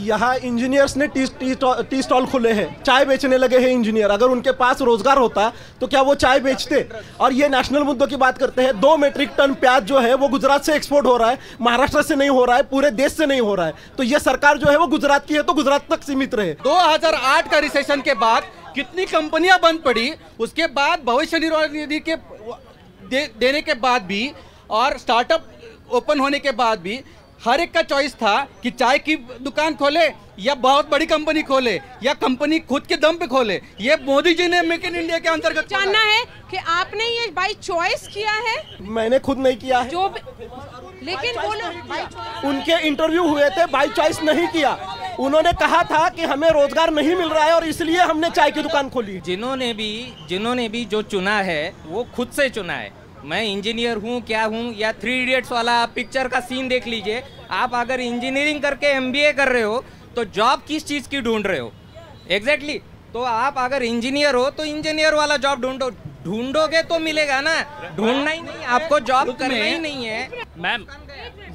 यहाँ इंजीनियर्स ने tea stall खोले हैं, चाय बेचने लगे हैं इंजीनियर। अगर उनके पास रोजगार होता तो क्या वो चाय बेचते? और ये नेशनल मुद्दों की बात करते हैं। 2 मेट्रिक टन प्याज जो है वो गुजरात से एक्सपोर्ट हो रहा है, महाराष्ट्र से नहीं हो रहा है, पूरे देश से नहीं हो रहा है। तो ये सरकार जो है वो गुजरात की है तो गुजरात तक सीमित रहे। 2008 का रिसेशन के बाद कितनी कंपनियां बंद पड़ी, उसके बाद भविष्य निर्वाह निधि के देने के बाद भी और स्टार्टअप ओपन होने के बाद भी हर एक का चॉइस था कि चाय की दुकान खोले या बहुत बड़ी कंपनी खोले या कंपनी खुद के दम पे खोले। ये मोदी जी ने मेक इन इंडिया के अंतर्गत जानना है कि आपने ये बाय चॉइस किया है? मैंने खुद नहीं किया है, लेकिन वो लोग उनके इंटरव्यू हुए थे, बाय चॉइस नहीं किया। उन्होंने कहा था कि हमें रोजगार नहीं मिल रहा है और इसलिए हमने चाय की दुकान खोली। जिन्होंने भी जो चुना है वो खुद से चुना है। मैं इंजीनियर हूँ क्या हूँ, या 3 इडियट्स वाला पिक्चर का सीन देख लीजिए। आप अगर इंजीनियरिंग करके MBA कर रहे हो तो जॉब किस चीज़ की ढूंढ रहे हो? एग्जैक्टली तो आप अगर इंजीनियर हो तो इंजीनियर वाला जॉब ढूंढोगे तो मिलेगा ना, ढूंढना ही नहीं, आपको जॉब करना ही नहीं है। मैम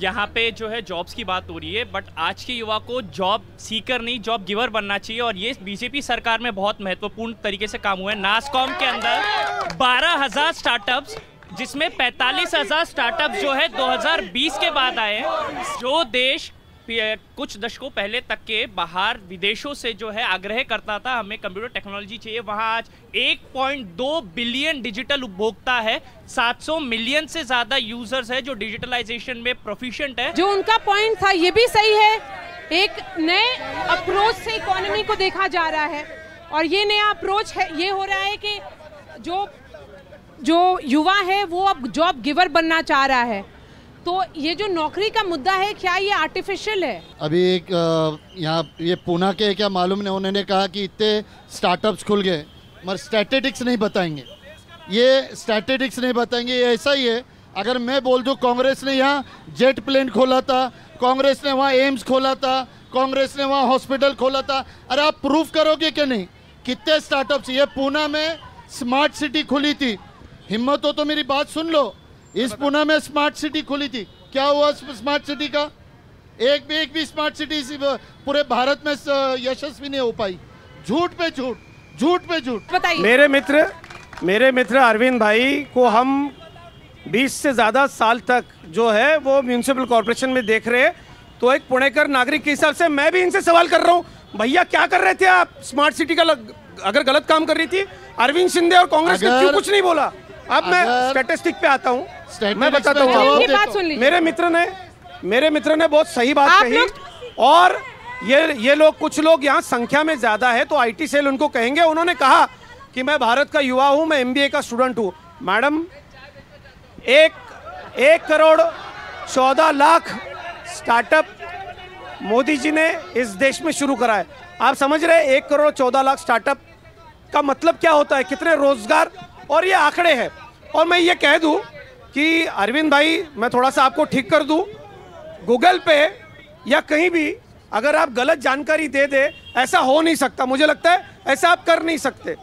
यहाँ पे जो है जॉब्स की बात हो रही है, बट आज के युवा को जॉब सीकर नहीं जॉब गिवर बनना चाहिए। और ये बीजेपी सरकार में बहुत महत्वपूर्ण तरीके से काम हुआ है। नासकॉम के अंदर 12,000 स्टार्टअप्स, जिसमें 45,000 स्टार्टअप्स जो है 2020 के बाद आए हैं। जो देश कुछ दशकों पहले तक के बाहर विदेशों से जो है आग्रह करता था हमें कंप्यूटर टेक्नोलॉजी चाहिए, वहां आज 1.2 बिलियन डिजिटल उपभोक्ता है। 700 मिलियन से ज्यादा यूजर्स है जो डिजिटलाइजेशन में प्रोफिशिएंट है। जो उनका पॉइंट था ये भी सही है, एक नए अप्रोच से इकोनॉमी को देखा जा रहा है और ये नया अप्रोच है, ये हो रहा है कि जो युवा है वो अब जॉब गिवर बनना चाह रहा है। तो ये जो नौकरी का मुद्दा है, क्या ये आर्टिफिशियल है? अभी एक यहाँ ये पूना के क्या मालूम नहीं, उन्होंने कहा कि इतने स्टार्टअप्स खुल गए, मगर स्टैटिस्टिक्स नहीं बताएंगे। ये स्टैटिस्टिक्स नहीं बताएंगे, ये ऐसा ही है। अगर मैं बोल दूँ कांग्रेस ने यहाँ जेट प्लेन खोला था, कांग्रेस ने वहाँ एम्स खोला था, कांग्रेस ने वहाँ हॉस्पिटल खोला था, अरे आप प्रूफ करोगे कि नहीं? कितने स्टार्टअप्स? ये पूना में स्मार्ट सिटी खुली थी, हिम्मत हो तो मेरी बात सुन लो। इस पुणे में स्मार्ट सिटी खुली थी, क्या हुआ स्मार्ट सिटी का? एक भी स्मार्ट सिटी पूरे भारत में यशस्वी नहीं हो पाई। झूठ पे झूठ, झूठ पे झूठ। मेरे मित्र अरविंद भाई को हम 20 से ज़्यादा साल तक जो है वो म्यूनिसिपल कॉर्पोरेशन में देख रहे हैं। तो एक पुणेकर नागरिक के हिसाब से मैं भी इनसे सवाल कर रहा हूँ, भैया क्या कर रहे थे आप? स्मार्ट सिटी का अगर गलत काम कर रही थी, अरविंद शिंदे और कांग्रेस ने क्यों कुछ नहीं बोला? अब मैं स्टैटिस्टिक पे आता हूँ, मैं बताता हूँ। मेरे मित्र ने बहुत सही बात कही। और ये लोग, कुछ लोग यहाँ संख्या में ज्यादा है तो IT सेल उनको कहेंगे। उन्होंने कहा कि मैं भारत का युवा हूँ, मैं MBA का स्टूडेंट हूँ। मैडम 1 करोड़ 14 लाख स्टार्टअप मोदी जी ने इस देश में शुरू करा है। आप समझ रहे हैं 1 करोड़ 14 लाख स्टार्टअप का मतलब क्या होता है, कितने रोजगार? और ये आंकड़े हैं। और मैं ये कह दूं कि अरविंद भाई, मैं थोड़ा सा आपको ठीक कर दूं, गूगल पे या कहीं भी अगर आप गलत जानकारी दे दे, ऐसा हो नहीं सकता। मुझे लगता है ऐसा आप कर नहीं सकते।